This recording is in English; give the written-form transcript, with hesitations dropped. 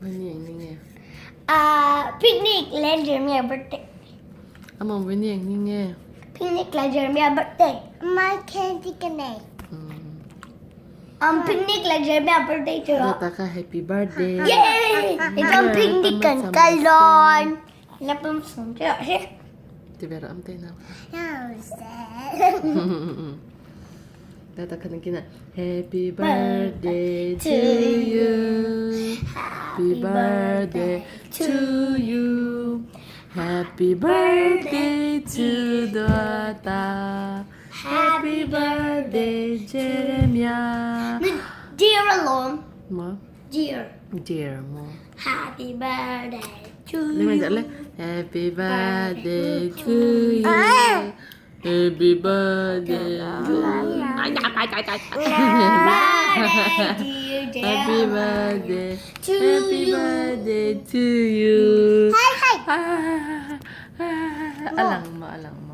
Vinh nghe. Picnic là Jeremiah birthday. Mong Vinh nghe. Picnic là Jeremiah birthday. My candy cane. Picnic là Jeremiah birthday chưa? Data ka happy birthday. Yay! Ito ang picnic kan kalon. Lapang sunod siya. Tibera am tayo na. No, sad. Data ka nang kina. Happy birthday to you. Happy birthday to you. Happy birthday to Data. Happy birthday Jeremiah. Dear alone. Mo? Dear. Dear mo. Happy birthday to you. Lên dẫn lên. Happy birthday to you. Happy birthday. Happy birthday. Happy birthday to you. Hi, hi. Alang mo, alang mo.